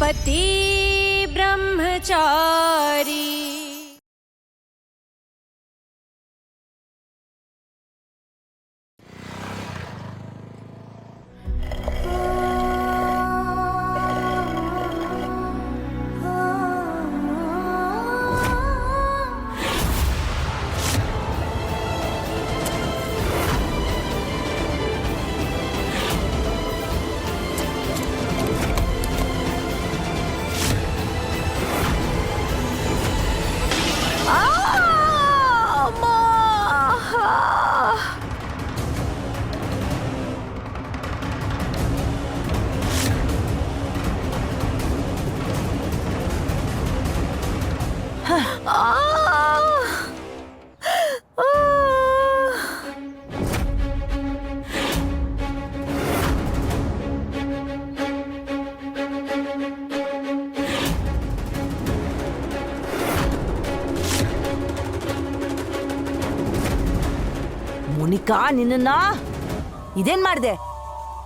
पति ब्रह्मचारी ಮೋನಿಕಾ, ನಿನ್ನ ಇದೇನ್ ಮಾಡ್ದೆ?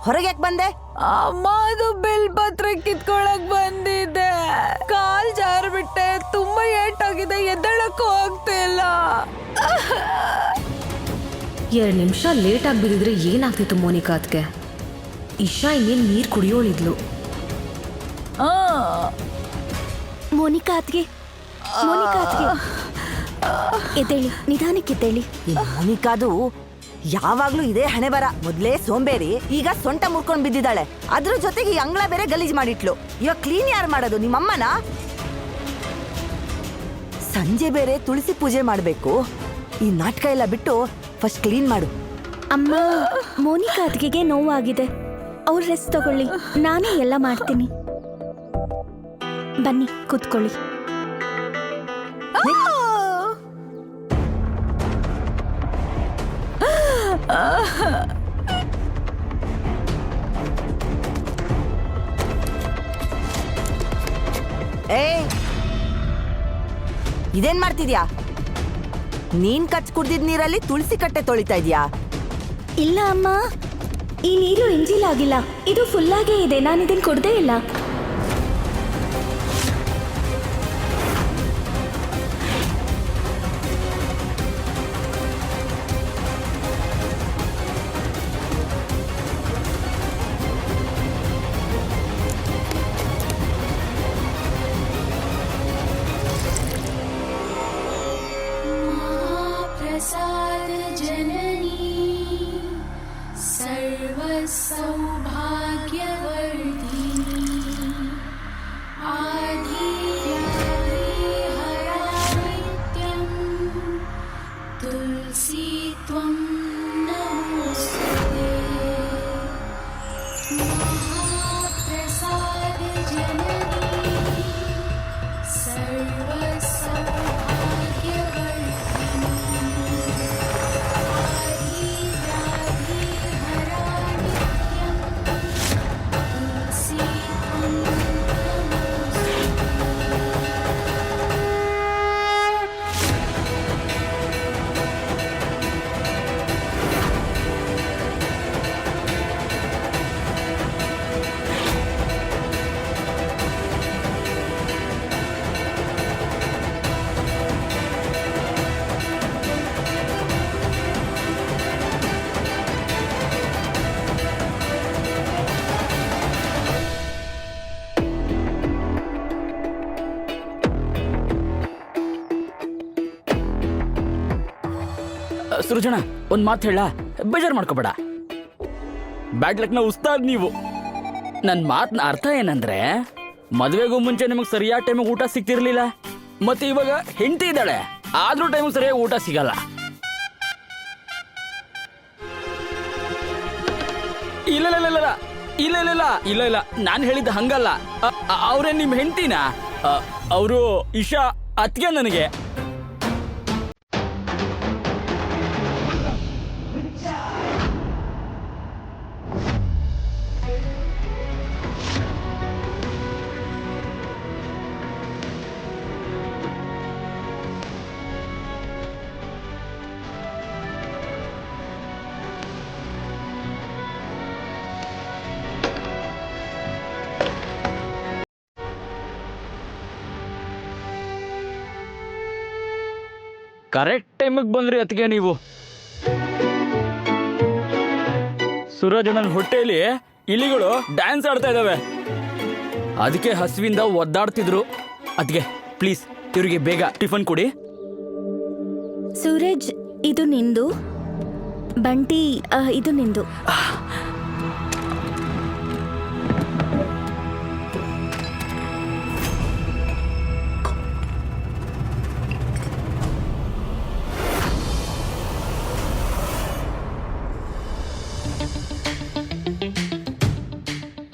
ಹೊರಗೆ ಯಾಕೆ ಬಂದೆ? ಅಮ್ಮ, ಅದು ಬಿಲ್ ಪತ್ರ ಕಿತ್ಕೊಳಕ್ ಬಂದಿದ್ದೆ. ಕಾಲ್ ಜಾರ್ಬಿಟ್ಟೆ, ತುಂಬಾ ಏಟಾಗಿದೆ, ಎದ್ದೇಳಕ್ಕೂ ಆಗ್ತಿಲ್ಲ. 2 ನಿಮಿಷ ಲೇಟ್ ಆಗಿ ಬಿದ್ದಿದ್ರೆ ಏನಾಗ್ತಿತ್ತು ಮೋನಿಕಾ ಅದ್ಕೆ? ಇಶಾ ಇನ್ನೇನು ನೀರು ಕುಡಿಯೋಳಿದ್ಲು. ಮೋನಿಕಾ ಅತ್ಗೆ, ಎದ್ದೇಳಿ, ನಿಧಾನಕ್ಕೆದ್ದೇಳಿ. ಈ ಮೋನಿಕಾದು ಯಾವಾಗ್ಲೂ ಇದೇ ಹಣೆ ಬರ. ಮೊದ್ಲೇ ಸೋಂಬೇರಿ, ಈಗ ಸೊಂಟ ಮುರ್ಕೊಂಡ್ ಬಿದ್ದಿದ್ದಾಳೆ. ಅದ್ರ ಜೊತೆಗೆ ಈ ಅಂಗಳ ಬೇರೆ ಗಲೀಜ್ ಮಾಡಿಟ್ಲು. ಇವಾಗ ಕ್ಲೀನ್ ಯಾರು ಮಾಡೋದು? ನಿಮ್ಮಮ್ಮನ? ಸಂಜೆ ಬೇರೆ ತುಳಸಿ ಪೂಜೆ ಮಾಡ್ಬೇಕು. ಈ ನಾಟಕ ಎಲ್ಲ ಬಿಟ್ಟು ಫಸ್ಟ್ ಕ್ಲೀನ್ ಮಾಡು. ಅಮ್ಮ, ಮೋನಿಕಾ ಅತ್ಗೆಗೆ ನೋವಾಗಿದೆ, ಅವ್ರು ರೆಸ್ಟ್ ತಗೊಳ್ಳಿ, ನಾನೇ ಎಲ್ಲ ಮಾಡ್ತೀನಿ. ಬನ್ನಿ ಕೂತ್ಕೊಳ್ಳಿ. ಇದೇನ್ ಮಾಡ್ತಿದ್ಯಾ? ನೀನ್ ಕಚ್ ಕುಡ್ದಿದ್ ನೀರಲ್ಲಿ ತುಳಸಿ ಕಟ್ಟೆ ತೊಳಿತಾ ಇದ್ಯಾ? ಇಲ್ಲ ಅಮ್ಮ, ಈ ನೀರು ಎಂಜಿಲ್ ಆಗಿಲ್ಲ, ಇದು ಫುಲ್ಲಾಗೇ ಇದೆ. ನಾನು ಇದನ್ನು ಕುಡ್ದೇ ಇಲ್ಲ. प्रसाद जननी सर्वसौभाग्यवर्धिनी आधिहरा नित्यं तुलसी त्वं नमोस्तुते। महाप्रसाद जननी सर्वसौभाग्यवर्धिनी ಸೃಜನ, ಒಂದ್ ಮಾತು ಹೇಳ, ಬೇಜಾರು ಮಾಡ್ಕೋಬೇಡ. ಬ್ಯಾಡ್ ಲಕ್ನ ಉಸ್ತಾದ್ ನೀವು. ನನ್ನ ಮಾತನ್ನ ಅರ್ಥ ಏನಂದ್ರೆ, ಮದುವೆಗೂ ಮುಂಚೆ ನಿಮಗೆ ಸರಿಯಾದ ಟೈಮಿಗೆ ಊಟ ಸಿಗ್ತಿರ್ಲಿಲ್ಲ, ಮತ್ತೆ ಇವಾಗ ಹೆಂಡತಿ ಇದ್ದಾಳೆ, ಆದ್ರೂ ಟೈಮಿಗೆ ಸರಿಯಾಗಿ ಊಟ ಸಿಗಲ್ಲ. ಇಲ್ಲ ಇಲ್ಲ ಇಲ್ಲ ಇಲ್ಲ ಇಲ್ಲ ಇಲ್ಲ ಇಲ್ಲ ಇಲ್ಲ ನಾನು ಹೇಳಿದ್ದ ಹಂಗಲ್ಲ. ಅವ್ರೇ ನಿಮ್ಮ ಹೆಂಡತಿನ? ಅವರು ಇಶಾ ಅತ್ಗೆ ನನಗೆ. ಕರೆಕ್ಟ್ ಟೈಮಿಗೆ ಬಂದ್ರಿ ಅದಕ್ಕೆ ನೀವು. ಸೂರಜಣ್ಣನ ಹೊಟ್ಟೆಯಲ್ಲಿ ಇಲಿಗಳು ಡ್ಯಾನ್ಸ್ ಆಡ್ತಾ ಇದ್ದಾವೆ, ಅದಕ್ಕೆ ಹಸುವಿಂದ ಒದ್ದಾಡ್ತಿದ್ರು. ಅದಕ್ಕೆ ಪ್ಲೀಸ್ ಇವ್ರಿಗೆ ಬೇಗ ಟಿಫನ್ ಕೊಡಿ. ಸೂರಜ್, ಇದು ನಿಂದು. ಬಂಟಿ, ಇದು ನಿಂದು.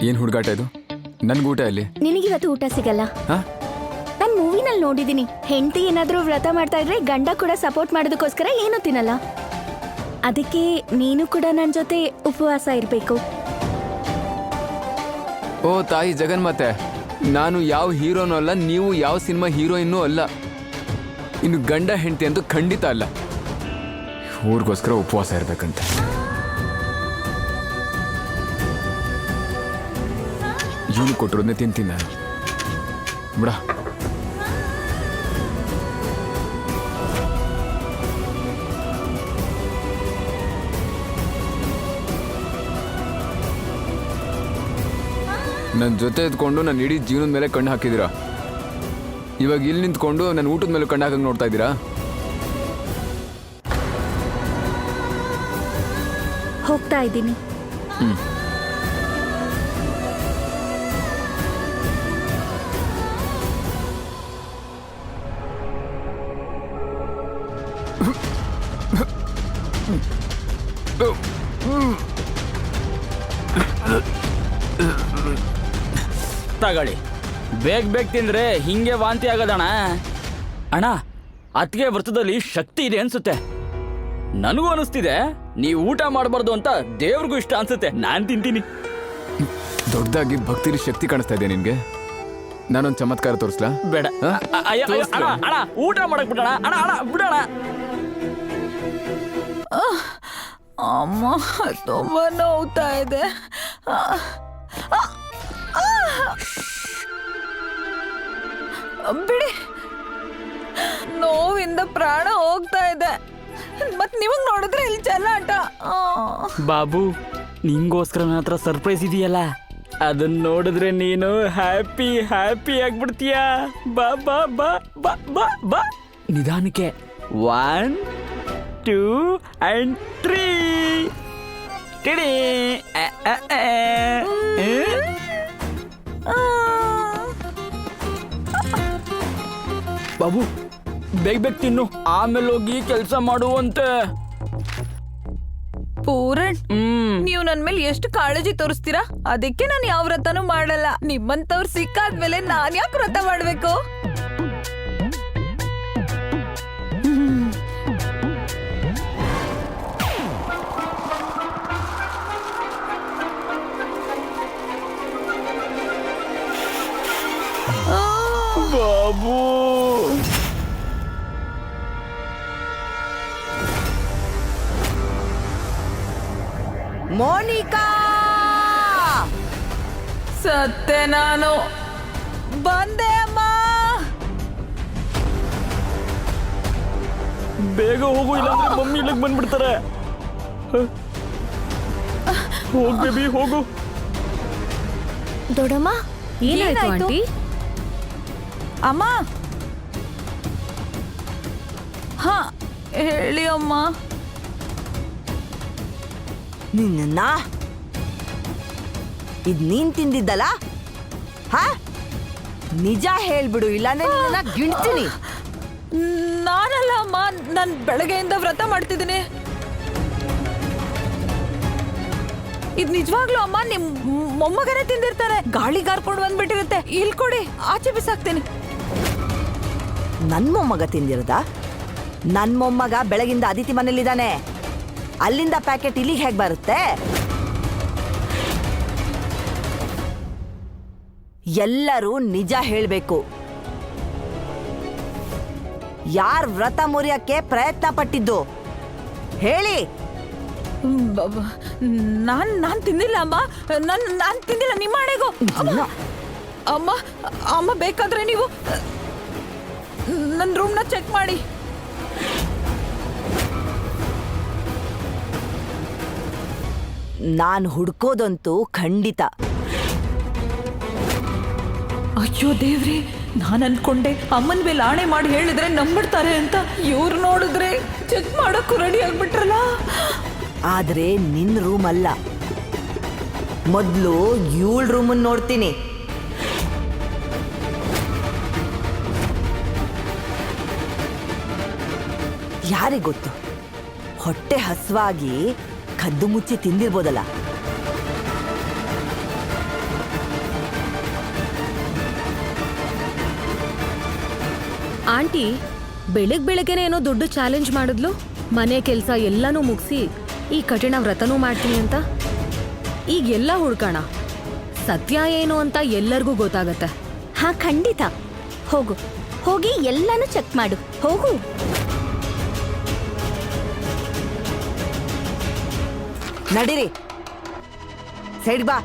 ಏನ್ ಹುಡುಗಾಟ ಇದು? ನನ್ಗೂಟ ಅಲ್ಲಿ. ನಿನಗಿವತ್ತು ಊಟ ಸಿಗಲ್ಲ. ನಾನು ಮೂವಿನಲ್ಲಿ ನೋಡಿದೀನಿ, ಹೆಂಡತಿ ಏನಾದ್ರೂ ವ್ರತ ಮಾಡ್ತಾ ಇದ್ರೆ ಗಂಡ ಕೂಡ ಸಪೋರ್ಟ್ ಮಾಡೋದಕ್ಕೋಸ್ಕರ ಏನು ತಿನ್ನಲ್ಲ. ಅದಕ್ಕೆ ನೀನು ಕೂಡ ನನ್ನ ಜೊತೆ ಉಪವಾಸ ಇರಬೇಕು. ಓ ತಾಯಿ ಜಗನ್ಮಾತೆ, ನಾನು ಯಾವ ಹೀರೋನೂ ಅಲ್ಲ, ನೀವು ಯಾವ ಸಿನಿಮಾ ಹೀರೋಯಿನ್ನೂ ಅಲ್ಲ. ಇನ್ನು ಗಂಡ ಹೆಂಡತಿ ಅಂತೂ ಖಂಡಿತ ಅಲ್ಲ. ಊರಿಗೋಸ್ಕರ ಉಪವಾಸ ಇರ್ಬೇಕಂತೆ. ಇವನು ಕೊಟ್ಟಿರೋದನ್ನೇ ತಿಂತೀನಿ ನಾನು. ಬಿಡ. ನನ್ನ ಜೊತೆ ಇದ್ಕೊಂಡು ನನ್ನ ಇಡೀ ಜೀವನದ ಮೇಲೆ ಕಣ್ಣು ಹಾಕಿದ್ದೀರಾ. ಇವಾಗ ಇಲ್ಲಿ ನಿಂತ್ಕೊಂಡು ನನ್ನ ಊಟದ ಮೇಲೆ ಕಣ್ಣು ಹಾಕಂಗೆ ನೋಡ್ತಾ ಇದ್ದೀರಾ? ಹೋಗ್ತಾ ಇದ್ದೀನಿ. ತಗೊಳ್ಳಿ, ಬೇಗ ಬೇಗ ತಿಂದ್ರೆ ಹಿಂಗೆ ವಾಂತಿ ಆಗೋದಣ್ಣ. ಅಣ್ಣ, ಅದಕ್ಕೆ ವ್ರತದಲ್ಲಿ ಶಕ್ತಿ ಇದೆ ಅನ್ಸುತ್ತೆ. ನನಗೂ ಅನಿಸ್ತಿದೆ ನೀವು ಊಟ ಮಾಡಬಾರ್ದು ಅಂತ ದೇವ್ರಿಗೂ ಇಷ್ಟ ಅನ್ಸುತ್ತೆ. ನಾನ್ ತಿಂತೀನಿ. ದೊಡ್ಡದಾಗಿ ಭಕ್ತಿಲಿ ಶಕ್ತಿ ಕಾಣಿಸ್ತಾ ಇದೆ ನಿನ್ಗೆ. ನಾನೊಂದು ಚಮತ್ಕಾರ ತೋರಿಸ್ಲಾ? ಬೇಡ. ಅಯ್ಯೋ ಅಣ್ಣ, ಅಣ್ಣ ಊಟ ಮಾಡಕ್ ಬಿಡೋಣ. ಅಣ್ಣ ಅಣ್ಣ ಬಿಡೋಣ. ಅಮ್ಮ ತುಂಬಾ ನೋವ್ತಾ ಇದೆ. ಬಿಡಿ, ನೋವಿಂದ ಪ್ರಾಣ ಹೋಗ್ತಾ ಇದೆ. ಮತ್ ನಿಮಗ್ ನೋಡಿದ್ರೆ ಇಲ್ಲಿ ಚೆಲ್ಲಾಟ. ಬಾಬು, ನಿಂಗೋಸ್ಕರ ನನ್ನ ಹತ್ರ ಸರ್ಪ್ರೈಸ್ ಇದೆಯಲ್ಲ, ಅದನ್ನ ನೋಡಿದ್ರೆ ನೀನು ಹ್ಯಾಪಿ ಹ್ಯಾಪಿ ಆಗ್ಬಿಡ್ತೀಯ. ಬಾ ಬಾ ಬಾ ಬಾ ಬಾ ಬಾ. ನಿಧಾನಕ್ಕೆ 1 2 and 3. ಟಿಡಿ. ಬಾಬು, ಬೇಗ ಬೇಗ ತಿನ್ನು, ಆಮೇಲೆ ಹೋಗಿ ಕೆಲಸ ಮಾಡುವಂತೆ. ಪೂರಣ್, ನೀವು ನನ್ ಮೇಲೆ ಎಷ್ಟು ಕಾಳಜಿ ತೋರಿಸ್ತೀರಾ? ಅದಕ್ಕೆ ನಾನು ಯಾವ ವ್ರತನೂ ಮಾಡಲ್ಲ. ನಿಮ್ಮಂತವ್ರು ಸಿಕ್ಕಾದ್ಮೇಲೆ ನಾನ್ ಯಾಕೆ ವ್ರತ ಮಾಡ್ಬೇಕು? ಬಾಬು, ಮೋನಿಕಾ, ಸತ್ತೆ ನಾನು. ಬಂದೆ ಅಮ್ಮ. ಬೇಗ ಹೋಗು, ಇಲ್ಲಾಂದ್ರೆ ಮಮ್ಮಿ ಇಲ್ಲಿಗೆ ಬಂದ್ಬಿಡ್ತಾರೆ. ಹೋಗ್ ಬೇಬಿ, ಹೋಗು. ದೊಡ್ಡಮ್ಮ, ಏನಾಯ್ತು ಆಂಟಿ? ಅಮ್ಮ. ಹಾ ಹೇಳಿ ಅಮ್ಮ. ನಿನ್ನ ಇದ್ ನೀನ್ ತಿಂದಿದ್ದಲ್ಲ? ಹಾ, ನಿಜ ಹೇಳ್ಬಿಡು, ಇಲ್ಲಾಂದ್ರೆ ನಿನ್ನ ಗಿಣ್ತೀನಿ. ನಾನಲ್ಲ ಅಮ್ಮ, ನಾನ್ ಬೆಳಗ್ಗೆಯಿಂದ ವ್ರತ ಮಾಡ್ತಿದ್ದೀನಿ. ಇದ್ ನಿಜವಾಗ್ಲೂ ಅಮ್ಮ, ನಿಮ್ ಮೊಮ್ಮಗನೇ ತಿಂದಿರ್ತಾರೆ. ಗಾಳಿ ಗಾರ್ಕೊಂಡು ಬಂದ್ಬಿಟ್ಟಿರುತ್ತೆ. ಇಲ್ಲಿ ಕೊಡಿ, ಆಚೆ ಬಿಸಾಕ್ತೀನಿ. ನನ್ ಮೊಮ್ಮಗ ತಿಂದಿರದ? ನನ್ ಮೊಮ್ಮಗ ಬೆಳಗಿಂದ ಅದಿತಿ ಮನೇಲಿದ್ದಾನೆ. ಅಲ್ಲಿಂದ ಪ್ಯಾಕೆಟ್ ಇಲ್ಲಿಗೆ ಹೇಗೆ ಬರುತ್ತೆ? ಎಲ್ಲರೂ ನಿಜ ಹೇಳ್ಬೇಕು. ಯಾರ್ ವ್ರತ ಮುರಿಯಕ್ಕೆ ಪ್ರಯತ್ನ ಪಟ್ಟಿದ್ದು ಹೇಳಿ. ನಾನ್ ತಿಂದಿಲ್ಲ ಅಮ್ಮ. ನಾನ್ ತಿಂದಿಲ್ಲ. ನಿಮ್ಮ ಮನೆಗೂ ಅಮ್ಮ. ಅಮ್ಮ ಬೇಕಾದ್ರೆ ನೀವು ನನ್ನ ರೂಮ್ನ ಚೆಕ್ ಮಾಡಿ. ನಾನು ಹುಡ್ಕೋದಂತೂ ಖಂಡಿತ. ಅಯ್ಯೋ ದೇವ್ರಿ, ನಾನ್ ಅನ್ಕೊಂಡೆ ಅಮ್ಮನ್ ಮೇಲೆ ಆಣೆ ಮಾಡಿ ಹೇಳಿದ್ರೆ ನಂಬಿಡ್ತಾರೆ ಅಂತ. ಇವ್ರು ನೋಡಿದ್ರೆ ಚೆಕ್ ಮಾಡಕ್ಕೂ ರೆಡಿ ಆಗ್ಬಿಟ್ರಲ್ಲ. ಆದ್ರೆ ನಿನ್ ರೂಮ್ ಅಲ್ಲ, ಮೊದ್ಲು ಇವಳ ರೂಮನ್ ನೋಡ್ತೀನಿ. ಯಾರಿಗ್ ಗೊತ್ತು, ಹೊಟ್ಟೆ ಹಸ್ವಾಗಿ ಕದ್ದು ಮುಚ್ಚಿ ತಿಂದಿರ್ಬೋದಲ್ಲ. ಆಂಟಿ ಬೆಳಗ್ಗೆನೆ ಏನೋ ದೊಡ್ಡ ಚಾಲೆಂಜ್ ಮಾಡಿದ್ಲು, ಮನೆ ಕೆಲಸ ಎಲ್ಲನೂ ಮುಗಿಸಿ ಈ ಕಠಿಣ ವ್ರತನೂ ಮಾಡ್ತೀನಿ ಅಂತ. ಈಗ ಎಲ್ಲ ಹುಡ್ಕೋಣ, ಸತ್ಯ ಏನು ಅಂತ ಎಲ್ಲರಿಗೂ ಗೊತ್ತಾಗತ್ತೆ. ಹಾ ಖಂಡಿತ. ಹೋಗು, ಹೋಗಿ ಎಲ್ಲಾನು ಚೆಕ್ ಮಾಡು. ಹೋಗು. ನಡೀರಿ, ಸೈಡ್ ಬಾ.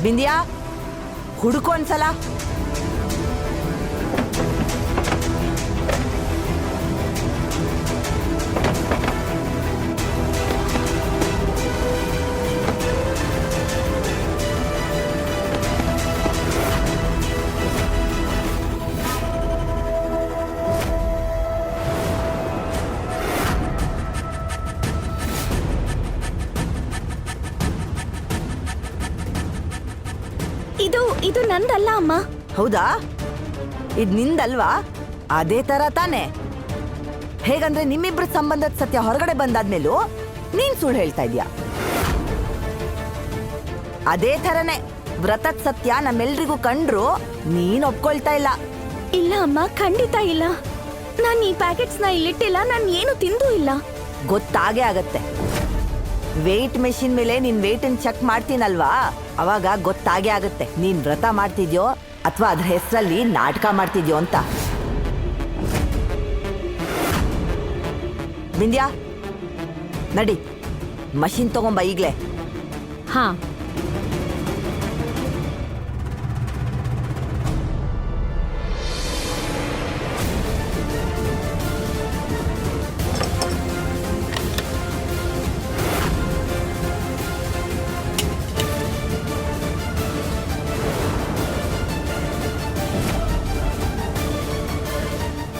ಬಿಂದಿಯಾ, ಹುಡುಕು ಒಂದ್ಸಲ. ಇದು ನಂದಲ್ಲ ಅಮ್ಮ. ಹೌದಾ? ಇದ್ ನಿಂದಲ್ವಾ? ಅದೇ ತರ ತಾನೆ. ಹೇಗಂದ್ರೆ ನಿಮ್ಮಿಬ್ರ ಸಂಬಂಧದ ಸತ್ಯ ಹೊರಗಡೆ ಬಂದಾದ್ಮೇಲೂ ನೀನ್ ಸುಳ್ಳು ಹೇಳ್ತಾ ಇದ್ಯಾ. ಅದೇ ಥರನೇ ವ್ರತದ ಸತ್ಯ ನಮ್ಮೆಲ್ರಿಗೂ ಕಂಡ್ರು ನೀನ್ ಒಪ್ಕೊಳ್ತಾ ಇಲ್ಲ. ಇಲ್ಲ ಅಮ್ಮ, ಖಂಡಿತ ಇಲ್ಲ. ನಾನು ಈ ಪ್ಯಾಕೆಟ್ಸ್ ನ ಇಲ್ಲಿಟ್ಟಿಲ್ಲ, ನಾನು ಏನು ತಿಂದೂ ಇಲ್ಲ. ಗೊತ್ತಾಗೇ ಆಗತ್ತೆ. ವೇಟ್ ಮೆಷಿನ್ ಮೇಲೆ ನಿನ್ ವೇಟ್ ಚೆಕ್ ಮಾಡ್ತೀನಲ್ವಾ, ಅವಾಗ ಗೊತ್ತಾಗೇ ಆಗತ್ತೆ ನೀನ್ ವ್ರತ ಮಾಡ್ತಿದ್ಯೋ ಅಥವಾ ಅದ್ರ ಹೆಸರಲ್ಲಿ ನಾಟಕ ಮಾಡ್ತಿದ್ಯೋ ಅಂತ. ಬಿಂದ್ಯಾ, ನಡಿ, ಮಷಿನ್ ತಗೊಂಬ ಈಗ್ಲೇ. ಹಾ,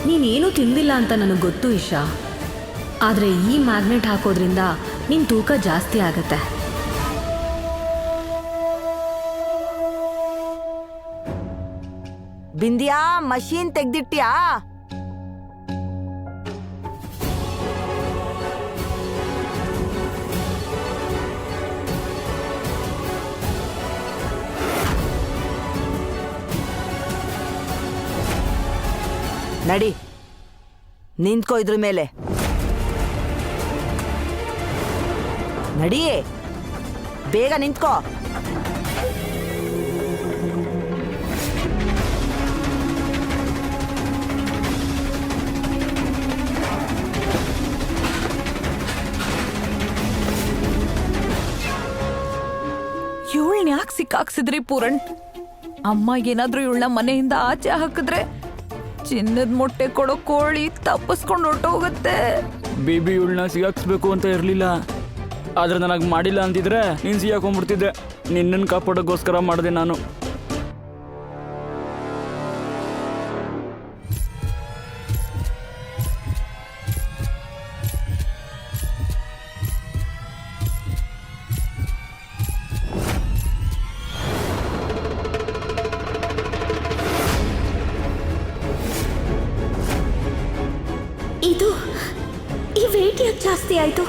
ನೀನೇನು ತಿಂದಿಲ್ಲ ಅಂತ ನನಗೆ ಗೊತ್ತು ಇಶಾ, ಆದರೆ ಈ ಮ್ಯಾಗ್ನೆಟ್ ಹಾಕೋದ್ರಿಂದ ನಿನ್ ತೂಕ ಜಾಸ್ತಿ ಆಗತ್ತೆ. ಬಿಂದ್ಯಾ, ಮಷೀನ್ ತೆಗ್ದಿಟ್ಯಾ? ನಡಿ, ನಿಂತ್ಕೋ ಇದ್ರ ಮೇಲೆ. ನಡಿಯೇ, ಬೇಗ ನಿಂತ್ಕೋ. ಇವಳನ್ನ ಯಾಕೆ ಸಿಕ್ಕಾಕ್ಸಿದ್ರಿ ಪೂರಣ್? ಅಮ್ಮ ಏನಾದ್ರೂ ಇವಳನ್ನ ಮನೆಯಿಂದ ಆಚೆ ಹಾಕಿದ್ರೆ ಚಿನ್ನದ ಮೊಟ್ಟೆ ಕೊಡೋ ಕೋಳಿ ತಪ್ಪಿಸ್ಕೊಂಡು ಹೊಟ್ಟೋಗುತ್ತೆ. ಬೇಬಿ ಇವಳನ್ನ ಸಿಗಾಕ್ಸ್ಬೇಕು ಅಂತ ಇರಲಿಲ್ಲ, ಆದ್ರೆ ನನಗೆ ಮಾಡಿಲ್ಲ ಅಂತಿದ್ರೆ ನೀನು ಸಿಗಾಕೊಂಡ್ಬಿಡ್ತಿದ್ದೆ. ನಿನ್ನನ್ನು ಕಾಪಾಡೋಕ್ಕೋಸ್ಕರ ಮಾಡಿದೆ ನಾನು. ಈ ವೇಟ್ ಯಾಕೆ ಜಾಸ್ತಿ ಆಯ್ತು?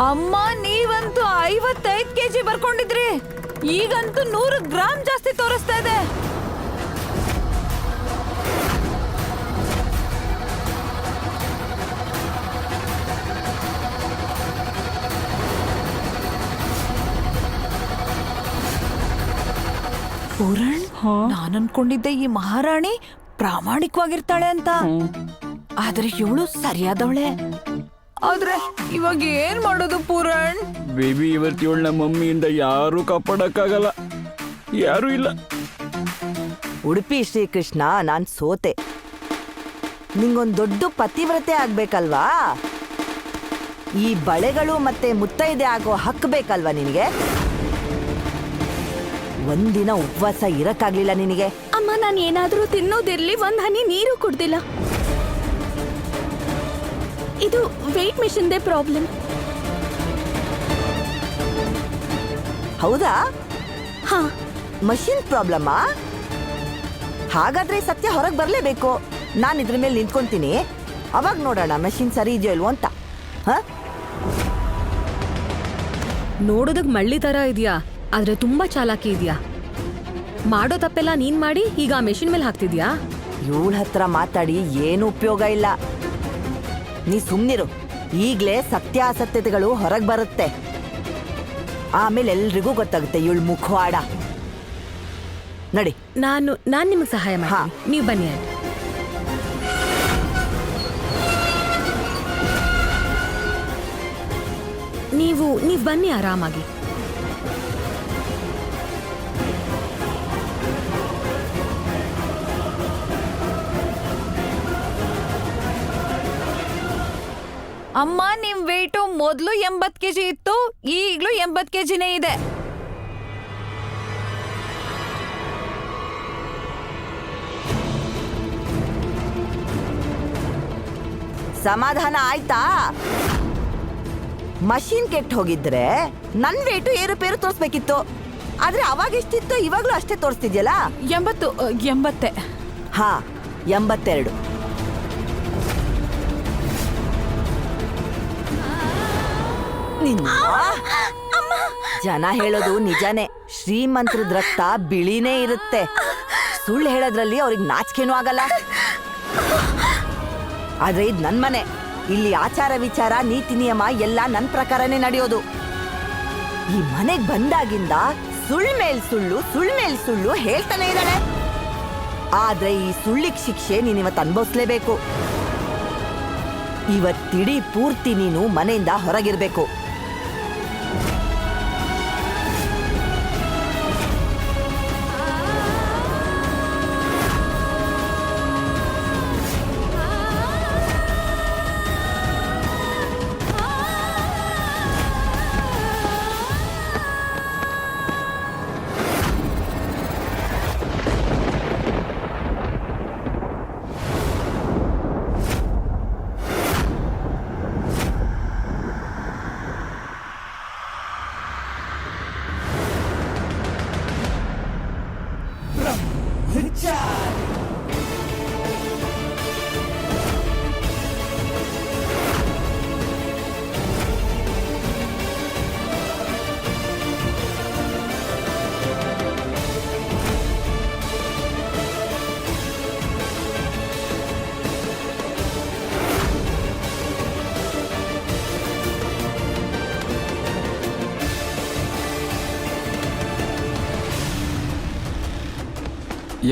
ಅಮ್ಮ, ನೀವಂತೂ 55 kg ಬರ್ಕೊಂಡಿದ್ರಿ, ಈಗಂತೂ 100 ಗ್ರಾಮ್ ಜಾಸ್ತಿ ತೋರಿಸ್ತಾ ಇದೆ. ಪೂರಣ್, ನಾನ್ ಅನ್ಕೊಂಡಿದ್ದೆ ಈ ಮಹಾರಾಣಿ ಪ್ರಾಮಾಣಿಕವಾಗಿರ್ತಾಳೆ ಅಂತ, ಆದ್ರೆ ಇವಳು ಸರಿಯಾದವಳೆ. ಆದ್ರೆ ಇವಾಗ ಏನ್ ಮಾಡೋದು ಪೂರಣ್? ಬೇಬಿ, ಇವತ್ತು ಇವಳನ್ನ ಮಮ್ಮಿಯಿಂದ ಯಾರೂ ಕಾಪಾಡಕ್ಕಾಗಲ್ಲ, ಯಾರೂ ಇಲ್ಲ. ಉಡುಪಿ ಶ್ರೀಕೃಷ್ಣ ನಾನ್ ಸೋತೆ. ನಿಂಗೊಂದ್ ದೊಡ್ಡ ಪತಿವ್ರತೆ ಆಗ್ಬೇಕಲ್ವಾ? ಈ ಬಳೆಗಳು ಮತ್ತೆ ಮುತ್ತೈದೆ ಆಗೋ ಹಕ್ ಬೇಕಲ್ವಾ ನಿನಗೆ? ಒಂದಿನ ಉಪವಾಸ ಇರಕ್ಕಾಗ್ಲಿಲ್ಲ ನಿನಗೆ. ಅಮ್ಮ, ನಾನು ಏನಾದ್ರೂ ತಿನ್ನೋದಿರ್ಲಿ, ಒಂದ್ ಹನಿ ನೀರು ಕುಡ್ದಿಲ್ಲ. ಇದು ವೆಯ್ಟ್ ಮಿಷನ್ದೇ ಪ್ರಾಬ್ಲಮ್. ಹೌದಾ? ಹಾ, ಮಷಿನ್ ಪ್ರಾಬ್ಲಮ್ಮಾ? ಹಾಗಾದ್ರೆ ಸತ್ಯ ಹೊರಗೆ ಬರಲೇಬೇಕು. ನಾನು ಇದ್ರ ಮೇಲೆ ನಿಂತ್ಕೊಂತೀನಿ, ಅವಾಗ ನೋಡೋಣ ಮಷಿನ್ ಸರಿ ಇದೆಯೋ ಇಲ್ವೋ ಅಂತ. ಹ? ನೋಡೋದಕ್ ಮಳ್ಳಿ ತರ ಇದೆಯಾ, ಆದ್ರೆ ತುಂಬಾ ಚಾಲಾಕಿ ಇದೆಯಾ. ಮಾಡೋ ತಪ್ಪೆಲ್ಲ ನೀನ್ ಮಾಡಿ ಈಗ ಆ ಮೆಷಿನ್ ಮೇಲೆ ಹಾಕ್ತಿದ್ಯಾ? ಇವಳ ಹತ್ರ ಮಾತಾಡಿ ಏನು ಉಪಯೋಗ ಇಲ್ಲ. ನೀ ಸುಮ್ನಿರು. ಈಗ್ಲೇ ಸತ್ಯಾಸತ್ಯತೆಗಳು ಹೊರಗೆ ಬರುತ್ತೆ, ಆಮೇಲೆ ಎಲ್ರಿಗೂ ಗೊತ್ತಾಗುತ್ತೆ ಇವಳ ಮುಖವಾಡ. ನಡಿ. ನಾನು ನಿಮಗೆ ಸಹಾಯ ಮಾಡ್ತೀನಿ, ನೀವು ಬನ್ನಿ ಆಂಟಿ. ನೀವು ಬನ್ನಿ ಆರಾಮಾಗಿ. ಅಮ್ಮ, ನಿಮ್ ವೇಟು ಮೊದ್ಲು 80 kg ಇತ್ತು, ಈಗ್ಲೂ 80 kgನೇ ಇದೆ. ಸಮಾಧಾನ ಆಯ್ತಾ? ಮಷೀನ್ ಕೆಟ್ಟು ಹೋಗಿದ್ರೆ ನನ್ ವೇಟು ಏರುಪೇರು ತೋರಿಸ್ಬೇಕಿತ್ತು. ಆದ್ರೆ ಅವಾಗ ಎಷ್ಟಿತ್ತು, ಇವಾಗ್ಲೂ ಅಷ್ಟೇ ತೋರಿಸ್ತಿದ್ಯಲ್ಲ. 80. ಹಾ, 82. ನಿನ್ನ ಜನ ಹೇಳೋದು ನಿಜಾನೇ. ಶ್ರೀಮಂತರದ ರಕ್ತ ಬಿಳಿನೇ ಇರುತ್ತೆ. ಸುಳ್ಳು ಹೇಳೋದ್ರಲ್ಲಿ ಅವ್ರಿಗೆ ನಾಚಿಕೆನೂ ಆಗಲ್ಲ. ಆದ್ರೆ ಇದ್ ನನ್ ಮನೆ. ಇಲ್ಲಿ ಆಚಾರ ವಿಚಾರ ನೀತಿ ನಿಯಮ ಎಲ್ಲ ನನ್ ಪ್ರಕಾರನೇ ನಡೆಯೋದು. ಈ ಮನೆಗ್ ಬಂದಾಗಿಂದ ಸುಳ್ಳು ಮೇಲ್ ಸುಳ್ಳು ಹೇಳ್ತಾನೆ ಇದ್ದಾಳೆ. ಆದ್ರೆ ಈ ಸುಳ್ಳಿಗೆ ಶಿಕ್ಷೆ ನೀನ್ ಇವತ್ತು ಅನುಭವಿಸ್ಲೇಬೇಕು. ಇವತ್ತಿಡೀ ಪೂರ್ತಿ ನೀನು ಮನೆಯಿಂದ ಹೊರಗಿರ್ಬೇಕು.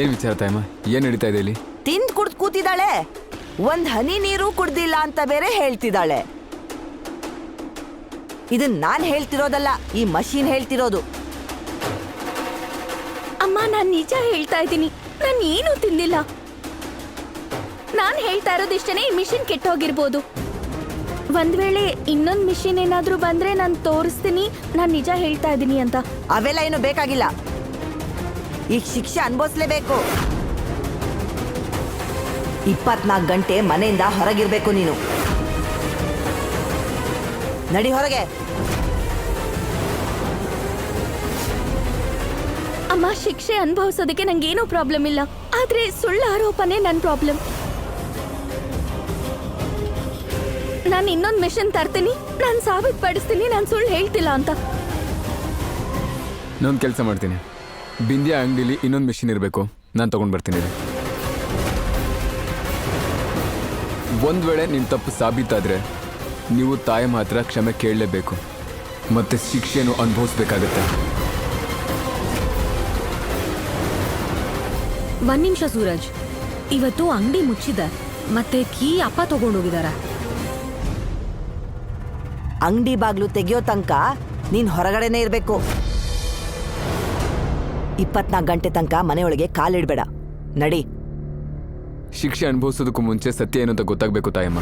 ಏನ್ ವಿಚಾರ ತಾಯಮ್ಮ? ಏನ್ ನಡೀತಾ ಇದೆ ಇಲ್ಲಿ? ತಿಂದ್ ಕುಡ್ದು ಕೂತಿದ್ದಾಳೆ. ಒಂದ್ ಹನಿ ನೀರು ಕುಡ್ದಿಲ್ಲ ಅಂತ ಬೇರೆ ಹೇಳ್ತಿದ್ದಾಳೆ. ಇದನ್ ನಾನ್ ಹೇಳ್ತಿರೋದಲ್ಲ, ಈ ಮಷೀನ್ ಹೇಳ್ತಿರೋದು. ಅಮ್ಮ, ನಾನ್ ನಿಜ ಹೇಳ್ತಾ ಇದ್ದೀನಿ. ನಾನು ಏನು ತಿಂದಿಲ್ಲ. ನಾನ್ ಹೇಳ್ತಾ ಇರೋದಿಷ್ಟನೇ, ಈ ಮಿಷಿನ್ ಕೆಟ್ಟೋಗಿರ್ಬೋದು. ಒಂದ್ ವೇಳೆ ಇನ್ನೊಂದ್ ಮಿಷಿನ್ ಏನಾದ್ರೂ ಬಂದ್ರೆ ನಾನು ತೋರಿಸ್ತೀನಿ ನಾನ್ ನಿಜ ಹೇಳ್ತಾ ಇದ್ದೀನಿ ಅಂತ. ಅವೆಲ್ಲ ಏನು ಬೇಕಾಗಿಲ್ಲ. ಈಗ ಶಿಕ್ಷೆ ಅನುಭವಿಸ್ಲೇಬೇಕು. 24 ಗಂಟೆ ಮನೆಯಿಂದ ಹೊರಗಿರ್ಬೇಕು ನೀನು. ನಡಿ ಹೊರಗೆ. ಅಮ್ಮ, ಶಿಕ್ಷೆ ಅನುಭವಿಸೋದಕ್ಕೆ ನಂಗೇನೂ ಪ್ರಾಬ್ಲಮ್ ಇಲ್ಲ. ಆದ್ರೆ ಸುಳ್ಳು ಆರೋಪನೇ ನನ್ನ ಪ್ರಾಬ್ಲಮ್. ನಾನು ಇನ್ನೊಂದು ಮಿಷನ್ ತರ್ತೀನಿ, ನಾನು ಸಾಬೀತುಪಡಿಸ್ತೀನಿ ನಾನು ಸುಳ್ಳು ಹೇಳ್ತಿಲ್ಲ ಅಂತ. ನಾನೊಂದು ಕೆಲಸ ಮಾಡ್ತೀನಿ. ಬಿಂದಿಯಾ ಅಂಗಡಿಲಿ ಇನ್ನೊಂದು ಮಿಷಿನ್ ಇರಬೇಕು, ನಾನು ತಗೊಂಡು ಬರ್ತೀನಿ. ಒಂದು ವೇಳೆ ನಿಮ್ಮ ತಪ್ಪು ಸಾಬೀತಾದರೆ ನೀವು ತಾಯಿ ಮಾತ್ರ ಕ್ಷಮೆ ಕೇಳಲೇಬೇಕು, ಮತ್ತೆ ಶಿಕ್ಷೆಯನ್ನು ಅನುಭವಿಸ್ಬೇಕಾಗತ್ತೆ. ಒಂದ್ ನಿಮಿಷ ಸೂರಜ್, ಇವತ್ತು ಅಂಗಡಿ ಮುಚ್ಚಿದೆ, ಮತ್ತೆ ಕೀ ಅಪ್ಪ ತಗೊಂಡೋಗಿದಾರ. ಅಂಗಡಿ ಬಾಗ್ಲು ತೆಗಿಯೋ ತನಕ ನೀನ್ ಹೊರಗಡೆನೆ ಇರ್ಬೇಕು. 24 ಗಂಟೆ ತನಕ ಮನೆಯೊಳಗೆ ಕಾಲಿಡ್ಬೇಡ. ನಡಿ. ಶಿಕ್ಷೆ ಅನುಭವಿಸೋದಕ್ಕೂ ಮುಂಚೆ ಸತ್ಯ ಏನು ಅಂತ ಗೊತ್ತಾಗಬೇಕು ತಾಯಮ್ಮ.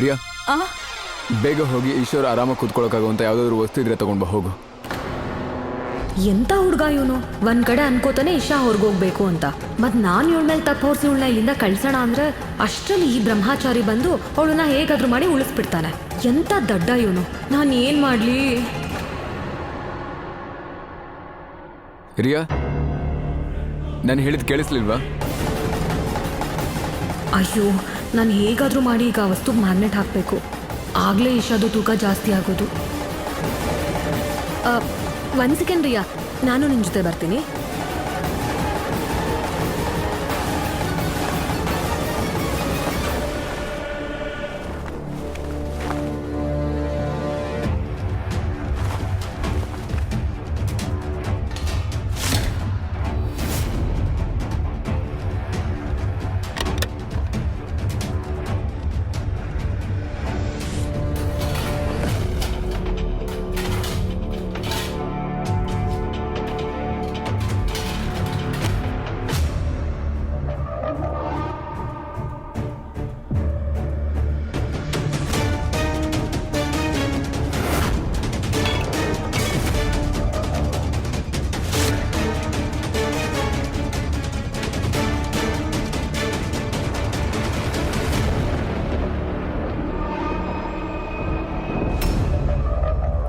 ರಿಯಾ, ಆ ಬೇಗ ಹೋಗಿ ಈಶ್ವರ್ ಆರಾಮಾಗಿ ಕೂತ್ಕೊಳ್ಳೋಕ್ಕಾಗುವಂತ ಯಾವುದಾದ್ರೂ ವಸ್ತು ಇದ್ರೆ ತಗೊಂಡ್ಬಾ ಹೋಗು. ಎಂತ ಹುಡ್ಗ ಇವನು? ಒಂದ್ ಕಡೆ ಅನ್ಕೋತಾನೆ ಇಶಾ ಹೊರ್ಗೋಗ್ಬೇಕು ಅಂತ, ಮತ್ ನಾನ್ ಇವಳ ಮೇಲೆ ತಪ್ಪ ಹೊರ್ಸಿ ಇವಳನ್ನ ಇಲ್ಲಿಂದ ಕಳ್ಸೋಣ ಅಂದ್ರೆ ಅಷ್ಟ್ರಲ್ಲಿ ಈ ಬ್ರಹ್ಮಚಾರಿ ಬಂದು ಅವಳನ್ನ ಹೇಗಾದ್ರೂ ಮಾಡಿ ಉಳಿಸ್ಬಿಡ್ತಾನೆ. ಎಂತ ದಡ್ಡ ಇವನು. ನಾನ್ ಏನ್ ಮಾಡ್ಲಿ? ರಿಯಾ, ನಾನು ಹೇಳಿದ್ ಕೇಳಿಸ್ಲಿಲ್ವಾ? ಅಯ್ಯೋ, ನಾನು ಹೇಗಾದ್ರೂ ಮಾಡಿ ಈಗ ಆ ವಸ್ತುಗೆ ಮ್ಯಾಗ್ನೆಟ್ ಹಾಕಬೇಕು. ಆಗಲೇ ಇಶಾದು ತೂಕ ಜಾಸ್ತಿ ಆಗೋದು. 1 ಸೆಕೆಂಡ್ ರಿಯಾ, ನಾನು ನಿನ್ನ ಜೊತೆ ಬರ್ತೀನಿ.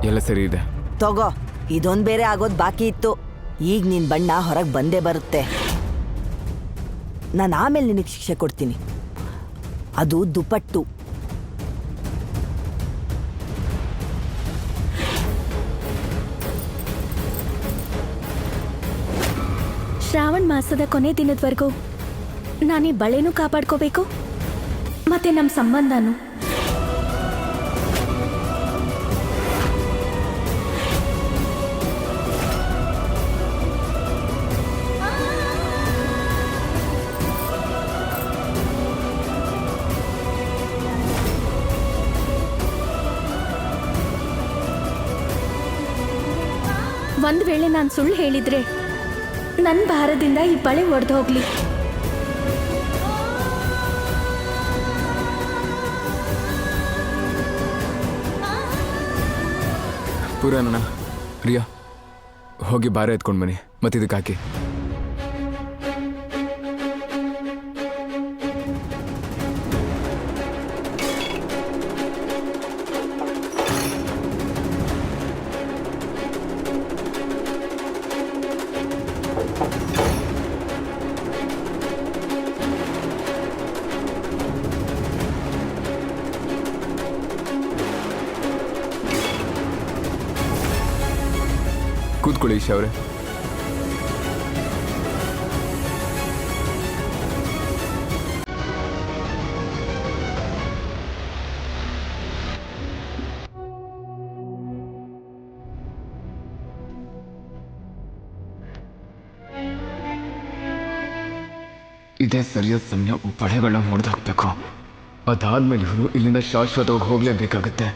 ಎಲ್ಲ ಸರಿ ಇದೆ. ತಗೋ, ಇದೊಂದ್ ಬೇರೆ ಆಗೋದ್ ಬಾಕಿ ಇತ್ತು. ಈಗ ನಿನ್ ಬಣ್ಣ ಹೊರಗೆ ಬಂದೇ ಬರುತ್ತೆ. ನಾನು ಆಮೇಲೆ ನಿನಗೆ ಶಿಕ್ಷೆ ಕೊಡ್ತೀನಿ. ಅದು ದುಪಟ್ಟು. ಶ್ರಾವಣ ಮಾಸದ ಕೊನೆ ದಿನದವರೆಗೂ ನಾನೀ ಬಳೆನೂ ಕಾಪಾಡ್ಕೋಬೇಕು, ಮತ್ತೆ ನಮ್ಮ ಸಂಬಂಧನೂ. ಒಂದ್ ವೇಳೆ ನಾನು ಸುಳ್ಳು ಹೇಳಿದ್ರೆ ನನ್ನ ಭಾರದಿಂದ ಈ ಬಳೆ ಒಡೆದು ಹೋಗ್ಲಿ. ಪೂರಣ್ಣ, ರಿಯಾ, ಹೋಗಿ ಭಾರ ಎತ್ಕೊಂಡು ಬನ್ನಿ, ಮತ್ತಿದಕ್ಕೆ ಹಾಕಿ. ಕೂತ್ಕೊಳ್ಳಿ ಈಶಾ ಅವರೇ. ಇದೇ ಸರಿಯಾದ ಸಮಯ, ಬಳೆಗಳನ್ನ ಹೊಡೆದು ಹಾಕ್ಬೇಕು. ಅದಾದ್ಮೇಲೆ ಇವರು ಇಲ್ಲಿಂದ ಶಾಶ್ವತವಾಗಿ ಹೋಗ್ಲೇಬೇಕಾಗತ್ತೆ.